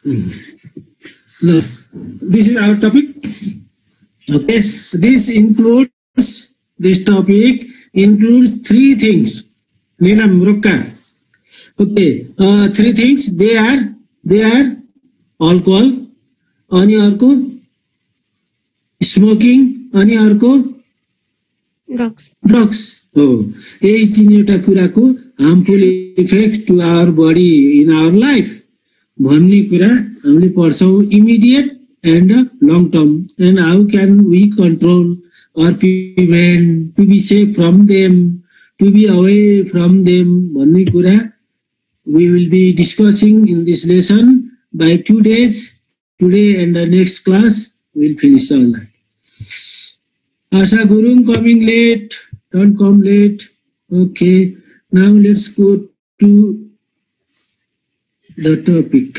No, this is our topic. Okay, this topic includes three things. Neelam Rukka. Okay, three things. They are alcohol, अनि अर्को smoking, अनि अर्को drugs. हो, यही तीनवटा कुराको harmful effects to our body in our life. भन्ने कुरा हामीले पढ्छौं, immediate and long term, and how can we control or prevent, to be safe from them, to be away from them भन्ने कुरा we will be discussing in this lesson by 2 days. Today and the next class we will finish all that. Asha Gurung coming late, don't come late. Okay, now let's go to the topic.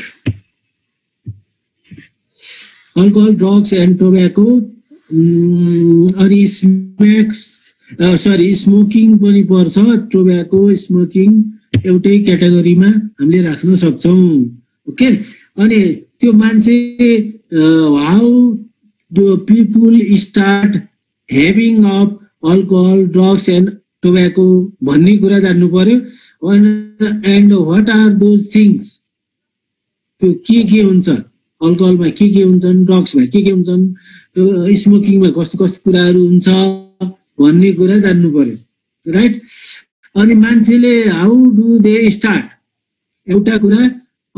Alcohol, drugs and tobacco. अनि smoking पनि पर्छ, tobacco smoking एउटै क्याटेगोरीमा हामीले राख्न सक्छौं. Okay, अनि त्यो मान्छे how the people start having of alcohol, drugs and tobacco भन्ने कुरा जान्नु पर्यो. And what are those things, त्यो के हुन्छ, अल्कोहलमा के हुन्छन्, ड्रग्समा के हुन्छन्, स्मोकिङमा कस्तो कस्तो कुराहरू हुन्छ भन्ने कुरा जान्नु पर्यो, राइट. अनि मान्छेले हाउ डु दे स्टार्ट, एउटा कुरा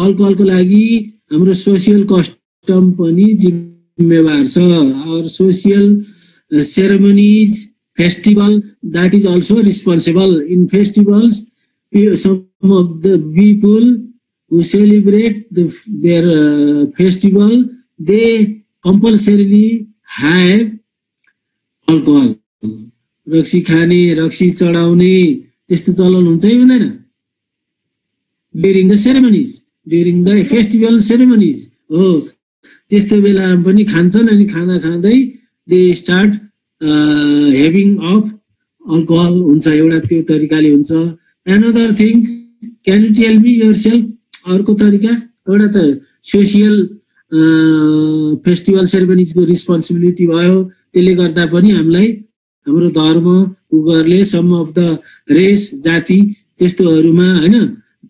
अल्कोहलको लागि हाम्रो सोसियल कस्टम पनि जिम्मेवार छ. Our social ceremonies, festival, that is also responsible. In festivals, some of the people who celebrate their festival, they compulsorily have alcohol. रक्सी खाने, रक्सी चढाउने त्यस्तो चलन हुन्छ कि हुँदैन? During the ceremonies, during the festival ceremonies हो, त्यस्तो बेलामा पनि खान्छन्. अनि खाँदा खाँदै they start having of alcohol हुन्छ, एउटा त्यो तरिकाले हुन्छ. Another thing, can you tell me yourself, अर्को तरिका? एउटा त सोसियल फेस्टिभल सेरेमनीजको रिस्पोन्सिबिलिटी भयो, त्यसले गर्दा पनि हामीलाई हाम्रो धर्म उगरले सम अफ द रेस, जाति त्यस्तोहरूमा हैन,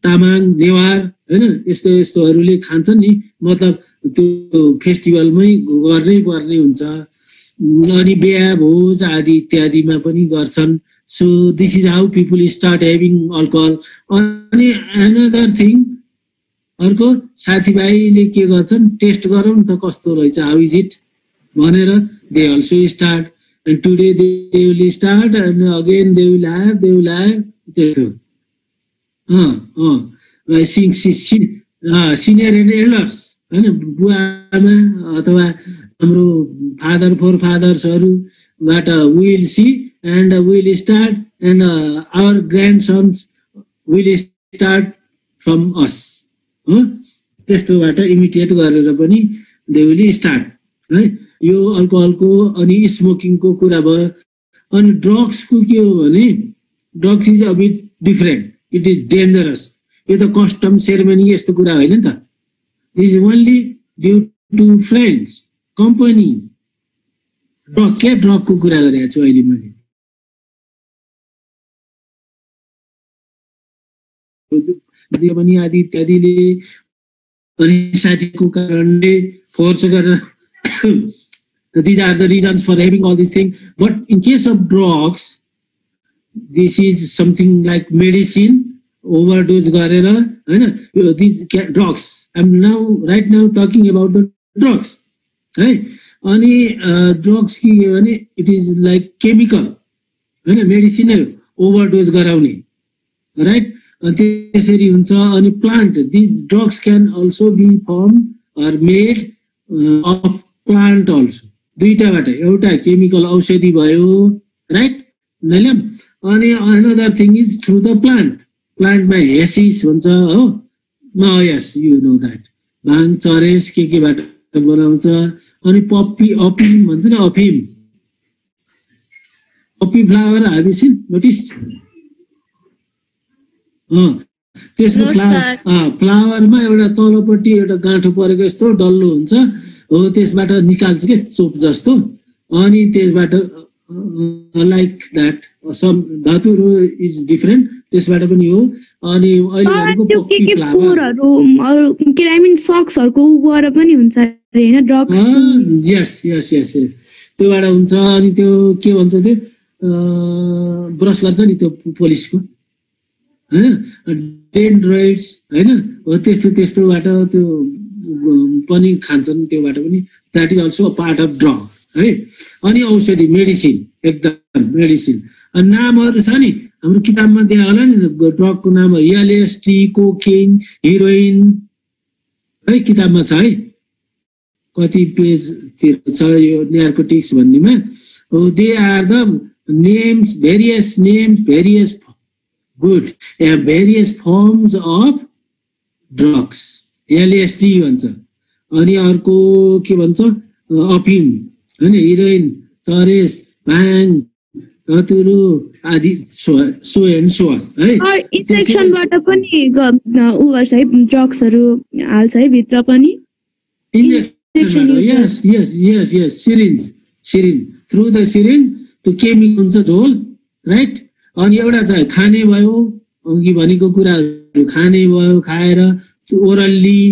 तामाङ, नेवार हैन, यस्तोहरूले खान्छन् नि, मतलब त्यो फेस्टिभलमै गर्नै पर्ने हुन्छ. अनि बिहा भोज आदि इत्यादिमा पनि गर्छन्. So this is how people start having alcohol. अनि एनदर थिङ, अर्को साथीभाइले के गर्छन्, टेस्ट गरौँ त कस्तो रहेछ, हाउ इज इट भनेर they also start. And today they will start and again they will have त्यस्तो. सिनियर एन्ड एल्डर्स हैन, बुवामा अथवा हाम्रो फादर फोर फादर्सहरूबाट will see and will start and our grandsons will start from us. त्यस्तोबाट imitate गरेर पनि दे विल स्टार्ट है. यो अल्कोहलको अनि स्मोकिङको कुरा भयो. अनि ड्रग्सको के हो भने, drugs is a bit different, it is dangerous. यो त कस्टम सेरेमनी यस्तो कुरा होइन नि त. Is only due to friends, company. ड्रगको कुरा गरेको छु अहिले मैले. पनि आदि इत्यादिले अनि साथीको कारणले फोर्स गरेर, these are the reasons for having all these things. But in case of drugs, this is something like medicine, overdose garera, these drugs. I'm right now talking about the drugs. Ani drugs ki it is like chemical, medicinal overdose garaune, right? त्यसरी हुन्छ. अनि plant, these drugs can also be formed or made of plant also. दुईटाबाट, एउटा chemical औषधि भयो, right? अनि another thing is through the plant. Plant मा hashish हुन्छ हो. No, yes, you know that. भाङ चरेस के बाट बनाउँछ. अनि poppy, opium भन्छ नि, opium. Poppy flower, have you seen? Noticed? त्यसको फ्लावरमा एउटा तलपट्टि एउटा गाँठो परेको यस्तो डल्लो हुन्छ हो त्यसबाट निकाल्छ के चोप जस्तो अनि त्यसबाट लाइक द्याट सम धातुहरू इज डिफरेन्ट त्यसबाट पनि हो अनि अहिलेको पक्की फ्लावरहरु के आई मिन सक्सहरुको उबाट पनि हुन्छ हैन ड्रग्स यस यस यस यस त्योबाट हुन्छ अनि त्यो के भन्छ त्यो ब्रस गर्छ नि त्यो पुलिसको हैन डेन्ड्रोइड्स हैन हो त्यस्तो त्यस्तोबाट त्यो पनि खान्छन् त्योबाट पनि that is also a part of drug है अनि औषधि मेडिसिन एकदम मेडिसिन अनि नामहरु छ नि हाम्रो किताबमा दिया होला नि ड्रगको नाम एलएसडी कोकेन हेरोइन है किताबमा छ है कति पेज तिर छ यो नार्कोटिक्स भन्नेमा हो they are the names various good various forms of drugs LSD भन्छ अनि अर्को के भन्छ अफिम हैन हेरोइन चरेस भाङ धतुरो आदि सो एन्ड सो है इन्जेक्सनबाट पनि उ गर्छ है ड्रग्सहरु हाल्छ है भित्र पनि इन्जेक्सनबाट यस यस यस यस सिरिन्ज थ्रु द सिरिन्ज त्यो केमिकल हुन्छ झोल राइट अनि एउटा चाहिँ खाने भयो अघि भनेको कुराहरु खाने भयो खाएर ओरल्ली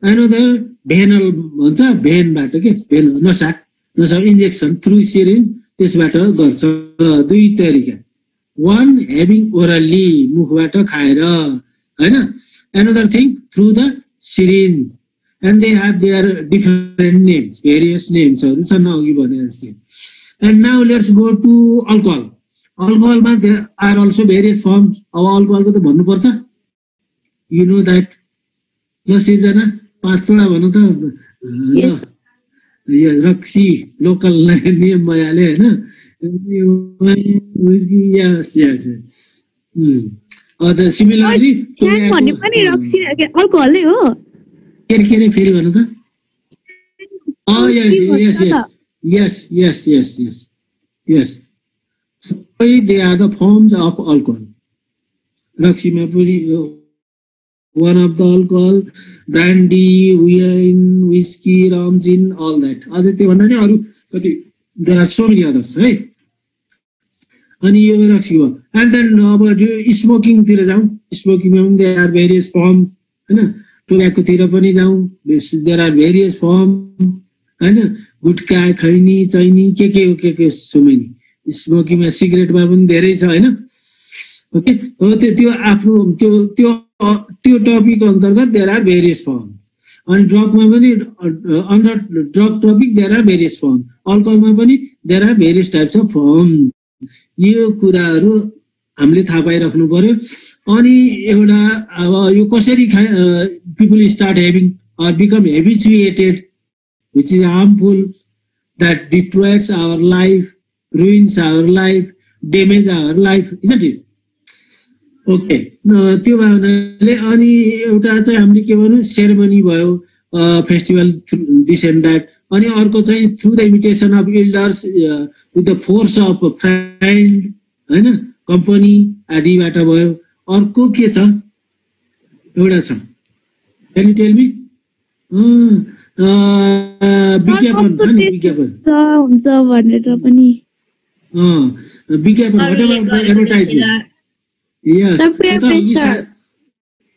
अनदर भेनल भन्छ भेनबाट के भेन नसा इन्जेक्सन थ्रु सिरिन्ज त्यसबाट गर्छ दुई तरिका वान हेभिङ ओरल्ली मुखबाट खाएर हैन another thing through the syringe and they have their different names various नेम्सहरु छन् अघि भने जस्तै And now let's go to alcohol. Alcohol ma there are also various forms. अब alcohol को तो भन्नु पर्छ. You know that. ल सिर्जना 5 भन्नु त. यो रक्सी लोकल नियम भइहाल्यो हैन. Whiskey yes. The similarly भन्ने पनि रक्सी alcohol नै हो. के फेरि भन्नु त. Yes. So they are the forms of alcohol. Rakshima Puri, one of the alcohol, brandy, wine, whiskey, rum, gin, all that. There are so many others, right? And then about smoking, smoking, there are various forms. Tobacco therapy, there are various forms. गुटका खैनी चैनी के so many स्मोकिङमा सिगरेटमा पनि धेरै छ हैन okay हो त्यो आफ्नो त्यो टपिक अन्तर्गत देयर आर भेरियस फर्म अनि ड्रगमा पनि under drug topic there are various form अल्कोहलमा पनि there are various types of form यो कुराहरु हामीले थाहा पाइराख्नु पर्यो अनि एउटा अब यो कसरी people start having or become habituated which is harmful, that deteriorates our life, ruins our life, damages our life, isn't it? Okay. त्यो भन्नाले अनि एउटा चाहिँ हामीले के भन्नु सेरेमनी भयो फेस्टिभल दिस एन्ड दैट अनि अर्को चाहिँ through the imitation of elders with the force of friend हैन कम्पनी आदिबाट भयो अर्को के छ एउटा छ कैन यु टेल मी विज्ञापन छ नि विज्ञापन हुन्छ भनेर पनि विज्ञापन एडभर्टाइजमेन्ट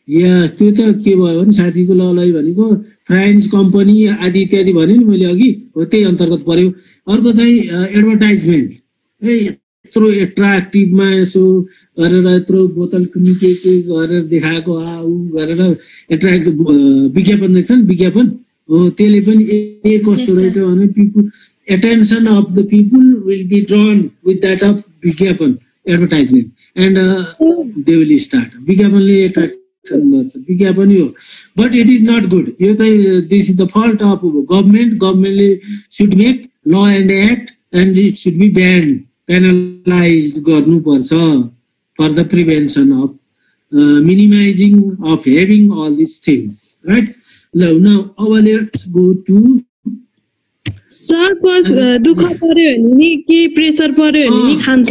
यस त्यो त के भयो भने साथीको ललाई भनेको फ्रान्स कम्पनी आदि इत्यादि भने नि मैले अघि हो त्यही अन्तर्गत पर्यो अर्को चाहिँ एडभर्टाइजमेन्ट है यत्रो एट्र्याक्टिभमा यसो गरेर यत्रो बोतल के गरेर देखाएको ऊ गरेर एट्र्याक्ट विज्ञापन देख्छ नि विज्ञापन हो त्यसले पनि कस्तो रहेछ भने people attention of the people will be drawn with that of विज्ञापन advertisement and they will start विज्ञापनले attraction गर्छ विज्ञापन यो but it is not good यो चाहिँ this is the fault of governmentले should make law and act and it should be banned penalized गर्नु पर्छ for the prevention of minimizing of having all these things right now let's go to sir दुःख पर्यो भने के pressure पर्यो भने नि खान्छ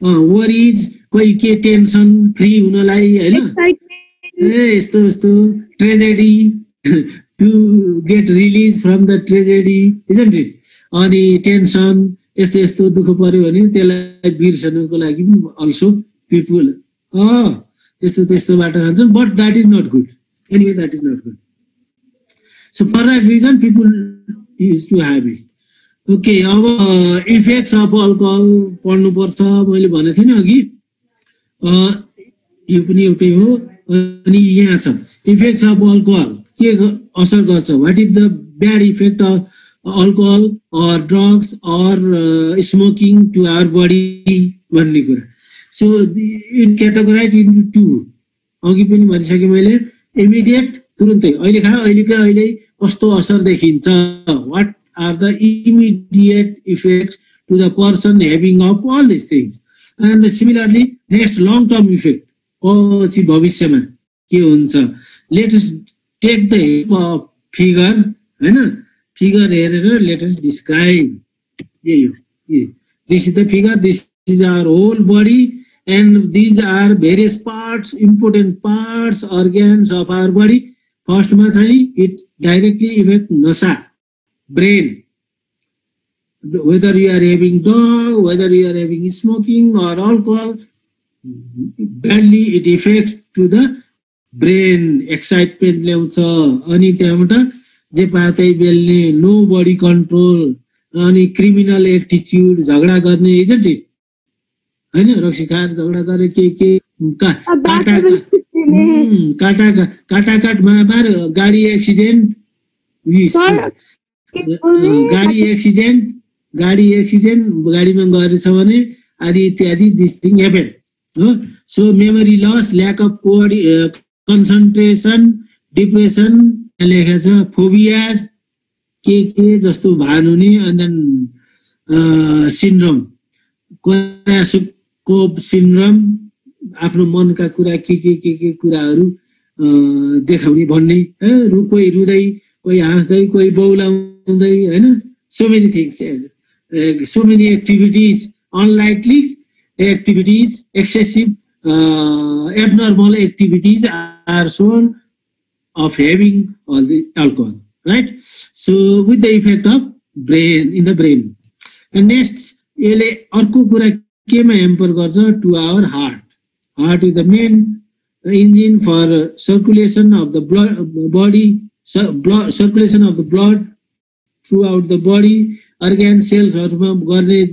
वरिज कोही के टेन्सन फ्री हुनलाई हैन यस्तो यस्तो tragedy to get release from the tragedy isn't it अनि टेन्सन यस्तो यस्तो दुःख पर्यो भने त्यसलाई बिर्सनको लागि अल्सो पिपुल त्यस्तो त्यस्तोबाट खान्छन् but that is not good anyway that is not good so for that reason people use to have it okay अब इफेक्ट्स अफ अल्कोहल पढ्नुपर्छ मैले भनेको थिएँ नि अघि यो पनि एउटै हो अनि यहाँ छ इफेक्ट्स अफ अल्कोहल के असर गर्छ what is the bad effect of alcohol or drugs or smoking to our body भन्ने कुरा so it categorize into two अघि पनि भनिसकेँ मैले इमिडिएट तुरुन्तै अहिले अहिले कस्तो असर देखिन्छ what are the immediate effects to the person having of all this things and similarly next long term effect पछि भविष्यमा के हुन्छ लेटेस्ट टेक द फिगर होइन फिगर हेरेर लेटेस्ट डिस्क्राइब यही हो this is the figure this is our whole body and these are various parts important parts organs of our body फर्स्टमा चाहिँ इट डाइरेक्टली इफेक्ट नसा brain whether you are having drug whether you are having smoking or alcohol badly it affects to the brain excitement ल्याउँछ अनि त्यहाँबाट जे पाए त्यही बेल्ने no body control अनि क्रिमिनल एटिट्युड झगडा गर्ने इजन्ट इट हैन रक्सी खाएर झगडा गरे के काटा मार गाडी एक्सिडेन्ट गाडी एक्सिडेन्ट गाडीमा गरेछ भने आदि इत्यादि दिस थिङ हेपेन हो so memory loss lack of concentration depression लेखेको छ फोबिया के जस्तो भान हुने and then syndrome Korsakoff syndrome आफ्नो मनका कुरा के कुराहरू देखाउने भन्ने कोही रुँदै कोही हाँस्दै कोही बौलाउँदै हैन so many things so many activities unlikely activities excessive abnormal activities are shown of having all the alcohol right so with the effect of brain in the brain and next यसले अर्को कुरा केमा ह्याम्पर गर्छ to our heart is the main engine for circulation of the body circulation of the blood throughout the body organ cells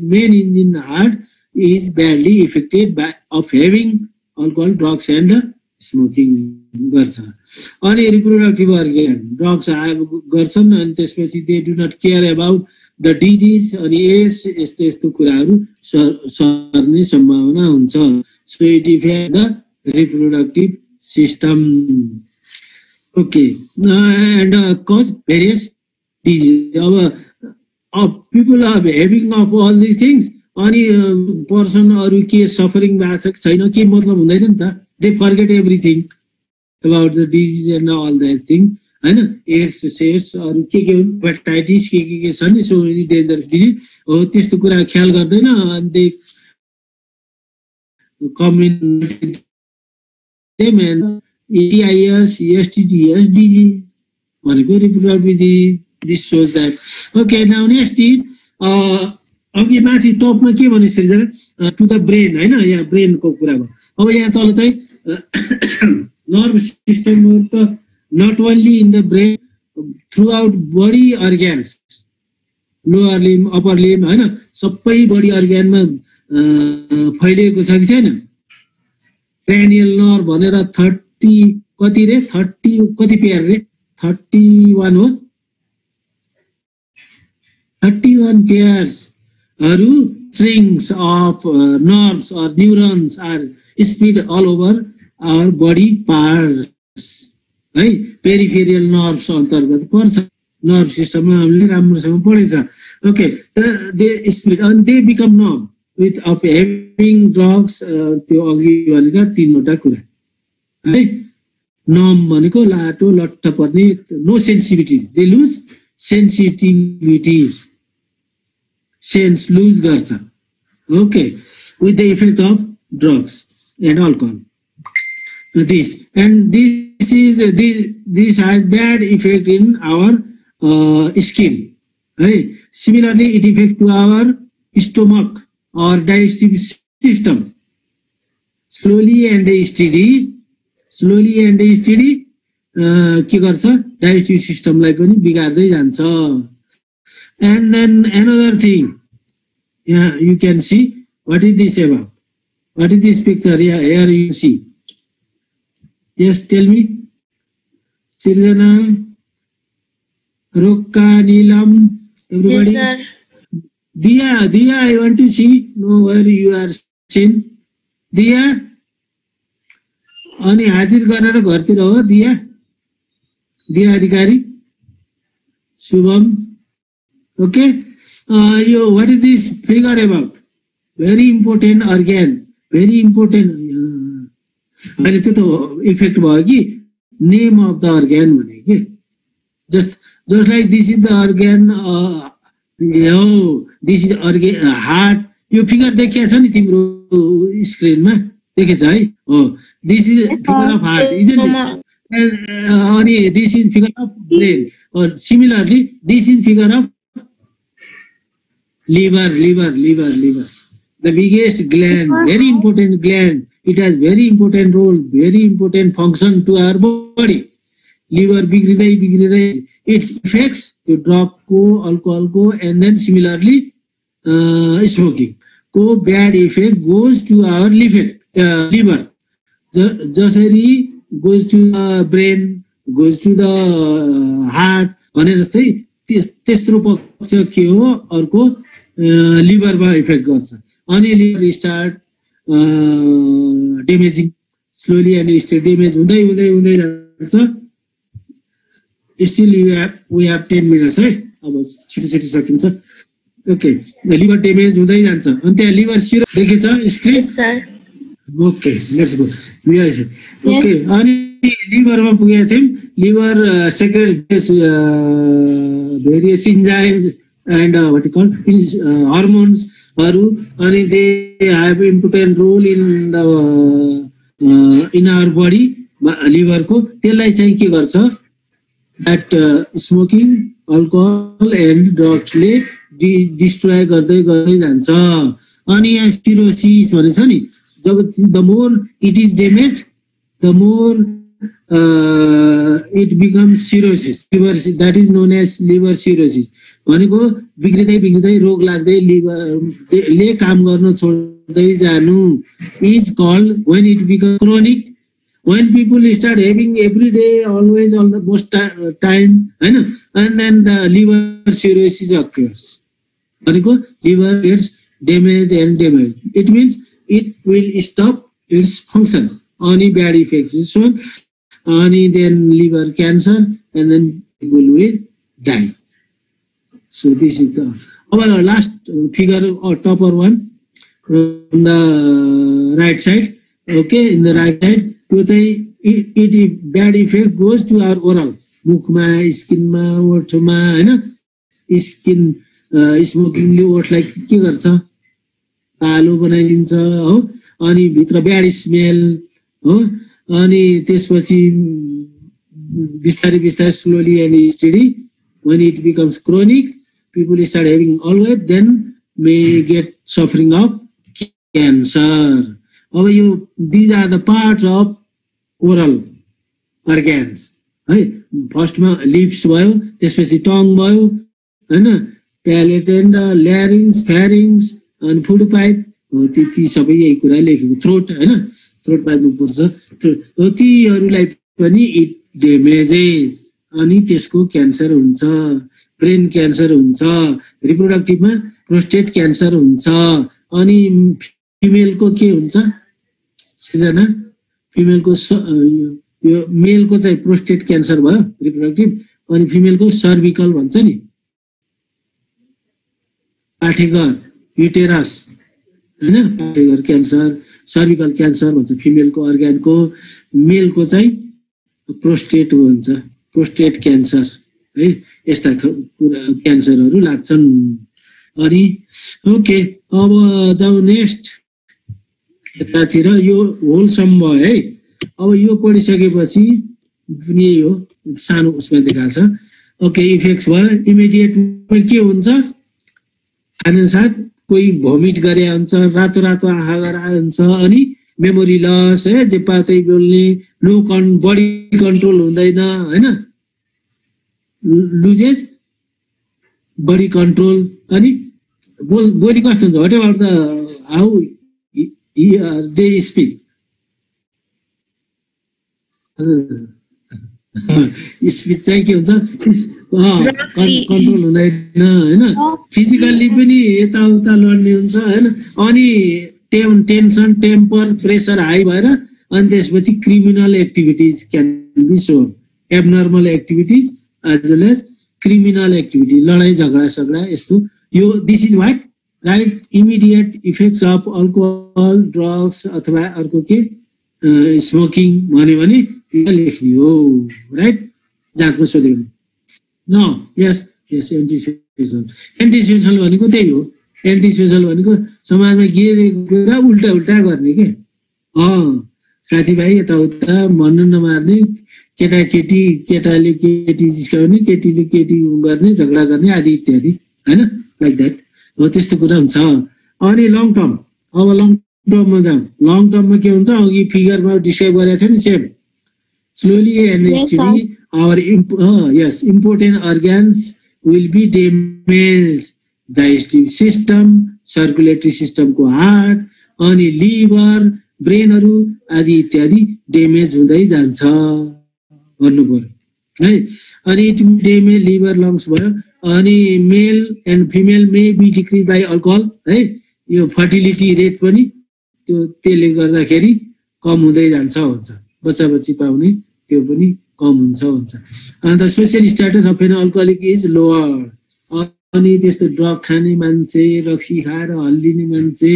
main engine heart is badly affected by of having alcohol drugs and smoking garcha अनि reproductive organ drugs गर्छन् अनि त्यसपछि they do not care about the disease अनि AIDS यस्तो कुराहरू सर्ने सम्भावना हुन्छ so it affects the reproductive system okay and cause various diseases people are having of all these things अनि पर्सन अरु के सफरिङ भएको छ छैन के मतलब हुँदैन नि त they forget everything about the disease and all that thing हैन एड्स सेड्स अरु के हेपाटाइटिस के छ नि सो मेनी डेन्जरस डिजिज हो त्यस्तो कुरा ख्याल गर्दैन अनि they community them and ETIS, STDs, disease भनेको reproductive disease this shows that okay now next is अघि माथि टपमा के भने सृजना टु द ब्रेन हैन यहाँ ब्रेन को कुरा भयो अब यहाँ तल चाहिँ नर्भ सिस्टम त not only in the brain throughout body organs lower limb upper limb हैन सबै बडी अर्ग्यानमा फैलिएको छ कि छैन cranial nerve भनेर 30 कति रे 30 कति पेयर रे 31 हो 31 pairs अरु strings of nerves or neurons are spread all over our body parts है पेरिफेरियल नर्भ्स अन्तर्गत पर्छ नर्भ सिस्टममा हामीले राम्रोसँग पढेछ okay they split and they become nerve with of having drugs त्यो अघि भनेका तीनवटा कुरा है नर्भ भनेको लाटो लट्ट पर्ने no sensitivity they lose sensitivity sense lose गर्छ okay with the effect of drugs and alcohol this, and this has bad effect in our skin. Right? Similarly, it affects to our stomach or digestive system. Slowly and steady के गर्छ digestive सिस्टमलाई पनि बिगार्दै जान्छ. And then another thing, yeah, you can see what is this about. What is this picture here? Here you see. Yes, tell me. Sirjana, Rokka, Neelam, everybody. Yes, sir. Diya, I want to see. No, where you are seen. Diya, अनि हाजिर गरेर घरतिर हो. दिया अधिकारी, Shubham. Okay, what is this figure about? Very important organ, very important. अनि त्यो त effect भयो कि नेम अफ द अर्गन भने के. just like this is the organ, this is organ heart. यो फिगर देखिया छ नि तिम्रो स्क्रिनमा, देखेछ है? हो, this is figure of heart, isn't it? And this is figure of brain. Or similarly, this is figure of liver. The biggest gland, very important gland. It has very important role, very important function to our body. Liver bigridai, it affects to drop को, alcohol को, and then similarly smoking. को bad effect goes to our liver. जसरी goes to the brain, goes to the heart भने जस्तै तेस्रो पक्ष के हो, अर्को लिभरमा इफेक्ट गर्छ. अनि liver start damaging slowly and steady damage हुँदै जान्छ. स्टिल वी हेभ 10 मिनट्स है, अब छिटो सकिन्छ. ओके, लिभर ड्यामेज हुँदै जान्छ. अनि त्यहाँ लिभर सिरो देखेछ screen? Okay, let's go. Okay, अनि लिभरमा पुगेका थियौँ. Liver secretes various enzymes and what you call हर्मोन्सहरू, अनि they have important role in our body. लिभरको त्यसलाई चाहिँ के गर्छ, द्याट स्मोकिङ, अल्कोहल एन्ड ड्रग्सले डिस्ट्रोय गर्दै जान्छ. अनि यहाँ सिरोसिस भनेछ नि, जब the more it is damaged, the more it becomes cirrhosis. That is known as liver cirrhosis. भनेको बिग्रिँदै रोग लाग्दै लिभरले काम गर्न छोड्दै जानु is called when it becomes chronic. When people start having every day, always, all the most time, and then the liver cirrhosis occurs. भनेको liver gets damaged. It means it will stop its function. Only bad effects is shown. Only then liver cancer, and then people will die. So this is our last figure or topper one from the right side. Okay, in the right side, to say it bad effect goes to our oral. मुखमा, स्किनमा, ओठमा, हैन? Skin स्मोकिङले ओठलाई के गर्छ, कालो बनाइदिन्छ हो. अनि भित्र ब्याड स्मेल हो. अनि त्यसपछि बिस्तारै slowly and steady, when it becomes chronic, people start having always, then may get suffering of cancer. अब यो these are the parts of oral organs है. फर्स्टमा लिप्स भयो, त्यसपछि टङ भयो हैन, प्यालेट एन्ड ल्यारिङ्स, फ्यारिङ्स, अनि फुड पाइप हो. ती सबै यही कुरा लेखेको. थ्रोट हैन, थ्रोट पाइपमा पर्छ. तीहरूलाई पनि इट ड्यामेजेस, अनि त्यसको क्यान्सर हुन्छ, ब्रेन क्यान्सर हुन्छ. रिप्रोडक्टिभमा प्रोस्टेट क्यान्सर हुन्छ. अनि फिमेलको के हुन्छ सिजना, फिमेलको यो मेलको चाहिँ प्रोस्टेट क्यान्सर भयो रिप्रोडक्टिभ, अनि फिमेलको सर्भिकल भन्छ नि, पाठेघर, युटेरस हैन, पाठेघर क्यान्सर, सर्भिकल क्यान्सर भन्छ फिमेलको अर्ग्यानको. मेलको चाहिँ प्रोस्टेट भन्छ, प्रोस्टेट क्यान्सर है. यस्ता क्यान्सरहरू लाग्छन्. अनि ओके, अब जाउँ नेक्स्ट यतातिर. यो होलसम भयो है. अब यो पढिसकेपछि पनि यही हो, सानो उसमा देखाएको छ। ओके, इफेक्ट्स भयो। इमिडिएटमा के हुन्छ, खानासाथ कोही भोमिट गरे हुन्छ, रातो रातो आँखा गराए हुन्छ, अनि मेमोरी लस है, जे पातै बोल्ने, बडी कन्ट्रोल हुँदैन हैन, लुजेज बडी कन्ट्रोल, अनि बोली कस्तो हुन्छ, what about the how they speak, speech चाहिँ के हुन्छ, कन्ट्रोल हुँदैन हैन, फिजिकल्ली पनि यताउता लड्ने हुन्छ हैन, अनि टेन्सन, टेम्पर, प्रेसर हाई भएर अनि त्यसपछि criminal activities can be shown, abnormal activities as well as criminal activities, लडाई झगडा यस्तो। यो this is what right, immediate effects of alcohol, drugs अथवा अर्को के स्मोकिङ भन्यो भने लेख्ने हो राइट, जाँचमा सोध्यो भने। न यस यस एन्टिसोसल भनेको त्यही हो। एन्टिसोसल भनेको समाजमा के कुरा उल्टा गर्ने के, साथीभाइ यताउता भन्न नमार्ने, केटाकेटी केटाले केटी जिस्काउने, केटीले केटी गर्ने, झगडा गर्ने आदि इत्यादि हैन, लाइक द्याट हो, त्यस्तो कुरा हुन्छ। अनि लङ टर्म, अब लङ टर्ममा जाउँ। लङ टर्ममा के हुन्छ, अघि फिगरमा डिस्क्राइब गरेको थियो नि, same slowly and steadily our important organs will be damaged, digestive system, circulatory system को हार्ट, अनि लिभर, ब्रेनहरु आदि इत्यादि डेमेज हुँदै जान्छ भन्नु पर्यो है। अनि डेमेज लिभर, लङ्स भयो। अनि male and female may be decrease by alcohol है, यो फर्टिलिटी रेट पनि त्यसले गर्दाखेरि कम हुँदै जान्छ भन्छ, बच्चा बच्ची पाउने त्यो पनि कम हुन्छ भन्छ। अन्त social status of an alcoholic is lower, अनि त्यस्तो ड्रग खाने मान्छे, रक्सी खाएर हल्लिने मान्छे,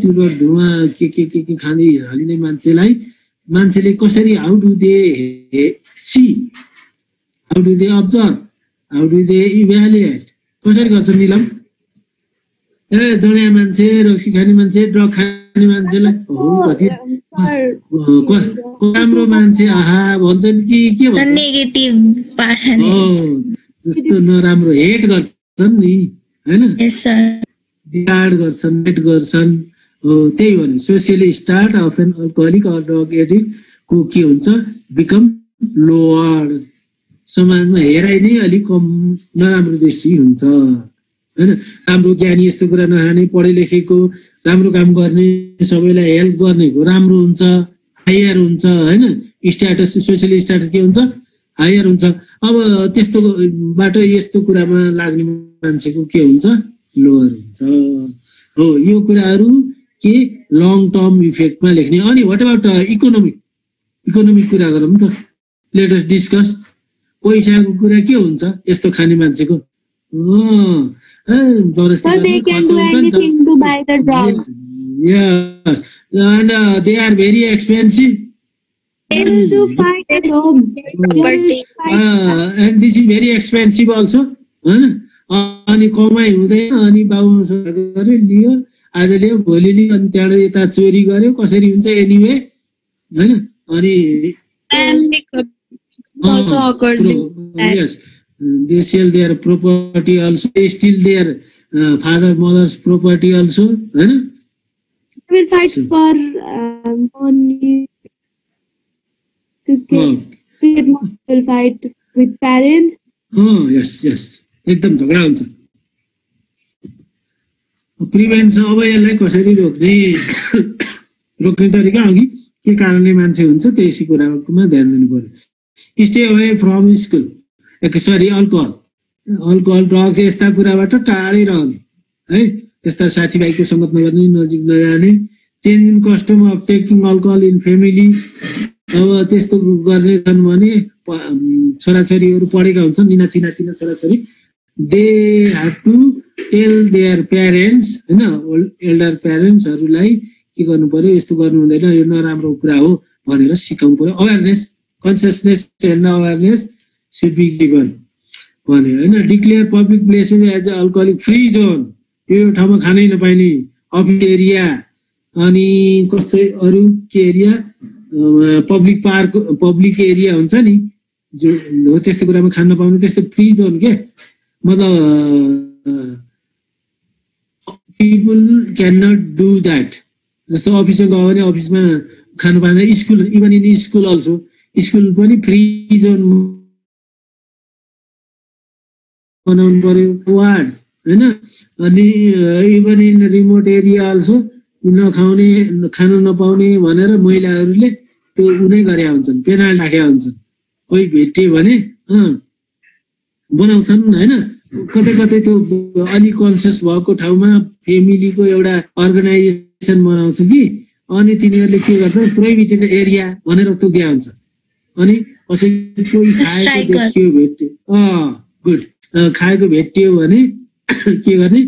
चुरोट धुवा के खाने हल्लिने मान्छेले कसरी, how do they see, how do they observe, how do they evaluate, कसरी गर्छ निलम, जडिया मान्छे, रक्सी खाने मान्छे, ड्रग खाने मान्छेलाई हो कति राम्रो मान्छे आहा भन्छन् कि के भन्छ, नेगेटिभ जस्तो नराम्रो हेट गर्छन् नि हैन, बिगाड गर्छन्, हेट गर्छन् हो। त्यही हो नि social start of an alcoholic or drug addict को के हुन्छ, बिकम लोअर, समाजमा हेराइ नै अलिक कम, नराम्रो दृष्टि हुन्छ हैन। राम्रो ज्ञानी, यस्तो कुरा नखाने, पढे लेखेको, राम्रो काम गर्ने, सबैलाई हेल्प गर्नेको राम्रो हुन्छ, हायर हुन्छ हैन, स्ट्याटस, सोसियल स्ट्याटस के हुन्छ, हायर हुन्छ। अब त्यस्तोबाट यस्तो कुरामा लाग्ने मान्छेको के हुन्छ, लोअर हुन्छ हो। यो कुराहरू के लङ टर्म इफेक्टमा लेख्ने। अनि व्हाट अबाउट इकोनोमिक कुरा गरौँ त, लेट अस डिस्कस। पैसाको कुरा के हुन्छ यस्तो खाने मान्छेको, yes, and they are very expensive. And this is very expensive also, हैन। अनि कमाइ हुँदैन, अनि बाबुसँग गर्यो, लियो, आज लियो, भोलि लियो, अनि त्यहाँबाट यता चोरी गर्यो, कसरी हुन्छ एनिवे हैन। अनि yes, they sell their property also, they steal their father mother's property also, हैन। will fight for money to get more, will fight with parents. yes, एकदम झगडा हुन्छ। प्रिभेन्सन, अब यसलाई कसरी रोक्ने तरिका अघि के कारणले मान्छे हुन्छ त्यसै कुरामा ध्यान दिनु पर्यो। Stay away from school, sorry alcohol drugs यस्ता कुराबाट टाढै रहने है, यस्ता साथीभाइको सङ्गत नगर्ने, नजिक नजाने। Change in custom of taking alcohol in family, अब त्यस्तो गर्ने छन् भने छोराछोरीहरू पढेका हुन्छन्, निना छोराछोरी, they have to tell their parents हैन, एल्डर प्यारेन्ट्सहरूलाई के गर्नु पर्यो, यस्तो गर्नु हुँदैन, यो नराम्रो कुरा हो भनेर सिकाउनु पर्यो। Awareness, consciousness and awareness should be given भन्यो हैन। Declare public places as alcoholic free zone, यो ठाउँमा खानै नपाइने, अफिस एरिया, अनि कस्तो अरू के area, public park public area हुन्छ नि जो हो त्यस्तो कुरामा खान नपाउने त्यस्तो फ्री जोन के मतलब people can not do that जस्तो अफिसमा गयो भने अफिसमा खानु पाएन school even in school also school पनि फ्री जोन बनाउनु पर्यो वार्ड हैन अनि even in remote area also नखाउने खानु नपाउने भनेर महिलाहरूले त्यो उनै गरे हुन्छन् पेनाल्टी राखेका हुन्छन् कोही भेट्यो भने बनाउँछन् हैन कतै कतै त्यो अलि कन्सियस भएको ठाउँमा फेमिलीको एउटा अर्गनाइजेसन बनाउँछ कि अनि तिनीहरूले के गर्छ प्रोहिबिटेड एरिया भनेर तोक्या हुन्छ अनि कसै कोही खाएको देखियो भेट्यो गुड खाएको भेट्यो भने के गर्ने